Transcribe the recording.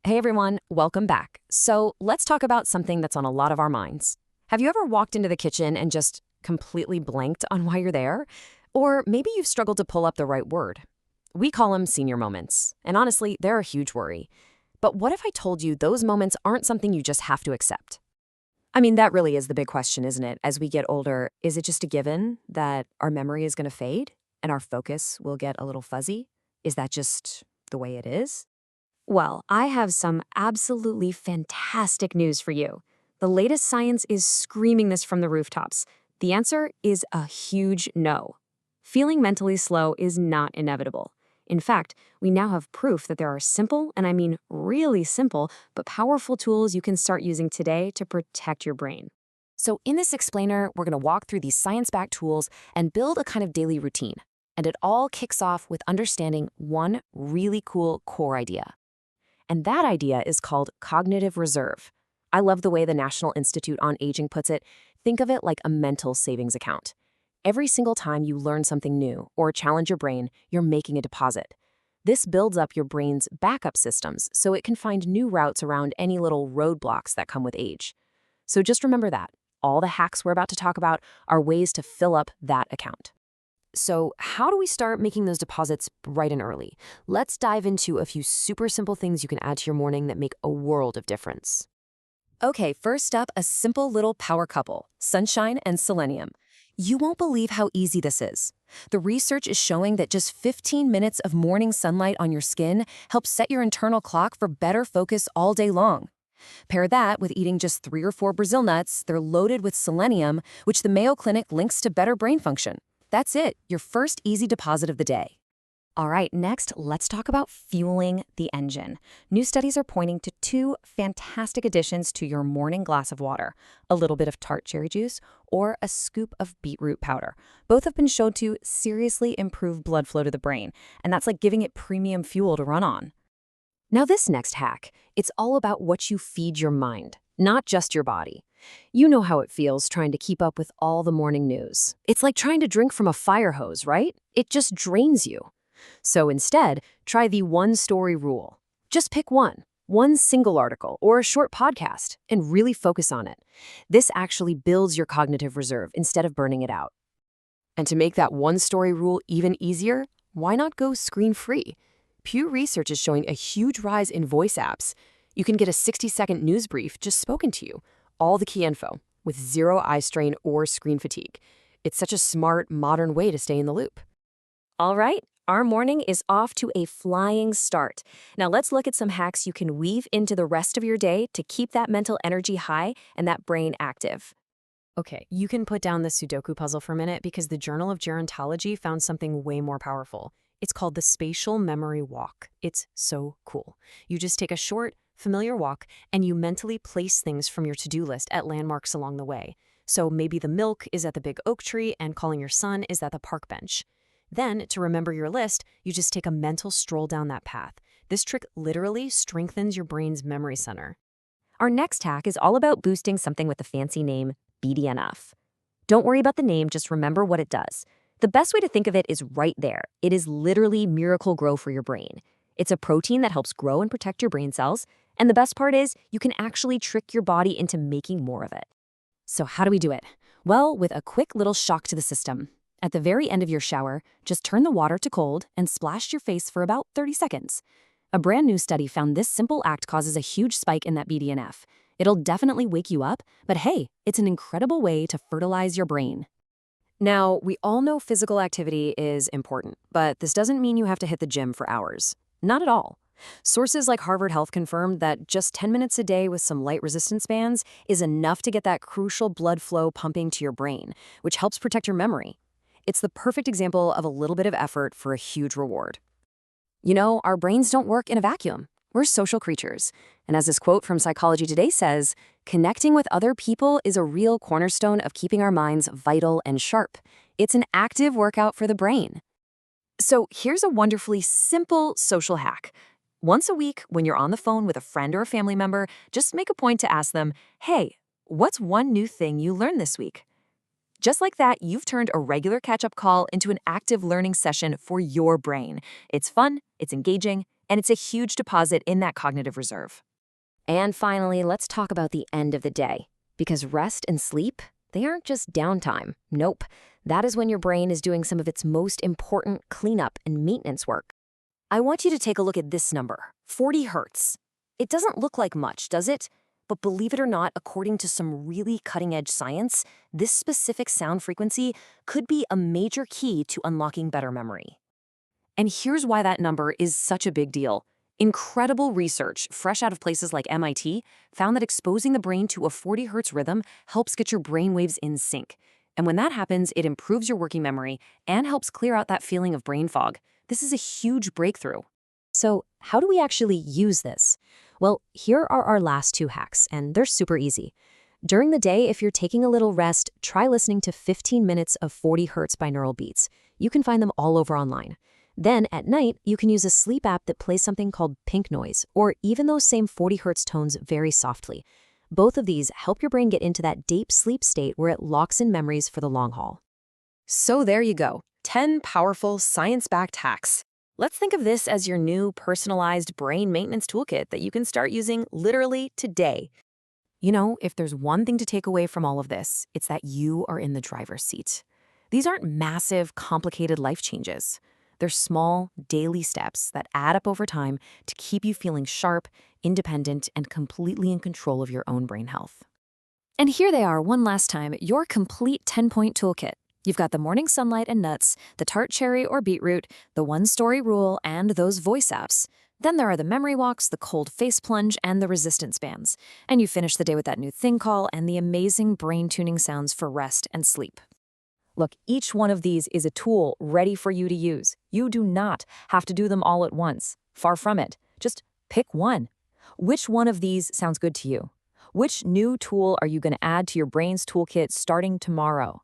Hey everyone, welcome back. So let's talk about something that's on a lot of our minds. Have you ever walked into the kitchen and just completely blanked on why you're there? Or maybe you've struggled to pull up the right word. We call them senior moments, and honestly, they're a huge worry. But what if I told you those moments aren't something you just have to accept? I mean, that really is the big question, isn't it? As we get older, is it just a given that our memory is going to fade and our focus will get a little fuzzy? Is that just the way it is? Well, I have some absolutely fantastic news for you. The latest science is screaming this from the rooftops. The answer is a huge no. Feeling mentally slow is not inevitable. In fact, we now have proof that there are simple, and I mean really simple, but powerful tools you can start using today to protect your brain. So in this explainer, we're going to walk through these science-backed tools and build a kind of daily routine. And it all kicks off with understanding one really cool core idea. And that idea is called cognitive reserve. I love the way the National Institute on Aging puts it. Think of it like a mental savings account. Every single time you learn something new or challenge your brain, you're making a deposit. This builds up your brain's backup systems so it can find new routes around any little roadblocks that come with age. So just remember that. All the hacks we're about to talk about are ways to fill up that account. So how do we start making those deposits bright and early? Let's dive into a few super simple things you can add to your morning that make a world of difference. Okay, first up, a simple little power couple, sunshine and selenium. You won't believe how easy this is. The research is showing that just 15 minutes of morning sunlight on your skin helps set your internal clock for better focus all day long. Pair that with eating just 3 or 4 Brazil nuts. They're loaded with selenium, which the Mayo Clinic links to better brain function. That's it, your first easy deposit of the day. All right, next, let's talk about fueling the engine. New studies are pointing to 2 fantastic additions to your morning glass of water: a little bit of Tart cherry juice or a scoop of beetroot powder. Both have been shown to seriously improve blood flow to the brain, and that's like giving it premium fuel to run on. Now this next hack, it's all about what you feed your mind, not just your body. You know how it feels trying to keep up with all the morning news. It's like trying to drink from a fire hose, right? It just drains you. So instead, try the one-story rule. Just pick one single article or a short podcast, and really focus on it. This actually builds your cognitive reserve instead of burning it out. And to make that one-story rule even easier, why not go screen-free? Pew Research is showing a huge rise in voice apps. You can get a 60-second news brief just spoken to you, all the key info, with zero eye strain or screen fatigue. It's such a smart, modern way to stay in the loop. All right, our morning is off to a flying start. Now let's look at some hacks you can weave into the rest of your day to keep that mental energy high and that brain active. Okay, you can put down the Sudoku puzzle for a minute because the Journal of Gerontology found something way more powerful. It's called the Spatial Memory Walk. It's so cool. You just take a short, familiar walk, and you mentally place things from your to-do list at landmarks along the way. So maybe the milk is at the big oak tree and calling your son is at the park bench. Then, to remember your list, you just take a mental stroll down that path. This trick literally strengthens your brain's memory center. Our next hack is all about boosting something with the fancy name BDNF. Don't worry about the name, just remember what it does. The best way to think of it is right there. It is literally Miracle Grow for your brain. It's a protein that helps grow and protect your brain cells, and the best part is you can actually trick your body into making more of it. So how do we do it? Well, with a quick little shock to the system. At the very end of your shower, just turn the water to cold and splash your face for about 30 seconds. A brand new study found this simple act causes a huge spike in that BDNF. It'll definitely wake you up, but hey, it's an incredible way to fertilize your brain. Now, we all know physical activity is important, but this doesn't mean you have to hit the gym for hours. Not at all. Sources like Harvard Health confirmed that just 10 minutes a day with some light resistance bands is enough to get that crucial blood flow pumping to your brain, which helps protect your memory. It's the perfect example of a little bit of effort for a huge reward. You know, our brains don't work in a vacuum. We're social creatures. And as this quote from Psychology Today says, connecting with other people is a real cornerstone of keeping our minds vital and sharp. It's an active workout for the brain. So here's a wonderfully simple social hack. Once a week, when you're on the phone with a friend or a family member, just make a point to ask them, hey, what's one new thing you learned this week? Just like that, you've turned a regular catch-up call into an active learning session for your brain. It's fun, it's engaging, and it's a huge deposit in that cognitive reserve. And finally, let's talk about the end of the day. Because rest and sleep, they aren't just downtime. Nope. That is when your brain is doing some of its most important cleanup and maintenance work. I want you to take a look at this number, 40 hertz. It doesn't look like much, does it? But believe it or not, according to some really cutting-edge science, this specific sound frequency could be a major key to unlocking better memory. And here's why that number is such a big deal. Incredible research, fresh out of places like MIT, found that exposing the brain to a 40 hertz rhythm helps get your brain waves in sync. And when that happens, it improves your working memory and helps clear out that feeling of brain fog. This is a huge breakthrough. So, how do we actually use this? Well, here are our last 2 hacks, and they're super easy. During the day, if you're taking a little rest, try listening to 15 minutes of 40 hertz binaural beats. You can find them all over online. Then, at night, you can use a sleep app that plays something called pink noise, or even those same 40 hertz tones very softly. Both of these help your brain get into that deep sleep state where it locks in memories for the long haul. So there you go, 10 powerful science-backed hacks. Let's think of this as your new personalized brain maintenance toolkit that you can start using literally today. You know, if there's one thing to take away from all of this, it's that you are in the driver's seat. These aren't massive, complicated life changes. They're small, daily steps that add up over time to keep you feeling sharp, independent, and completely in control of your own brain health. And here they are one last time, your complete 10-point toolkit. You've got the morning sunlight and nuts, the Tart cherry or beetroot, the one-story rule, and those voice apps. Then there are the memory walks, the cold face plunge, and the resistance bands. And you finish the day with that new thing call and the amazing brain-tuning sounds for rest and sleep. Look, each one of these is a tool ready for you to use. You do not have to do them all at once. Far from it. Just pick one. Which one of these sounds good to you? Which new tool are you going to add to your brain's toolkit starting tomorrow?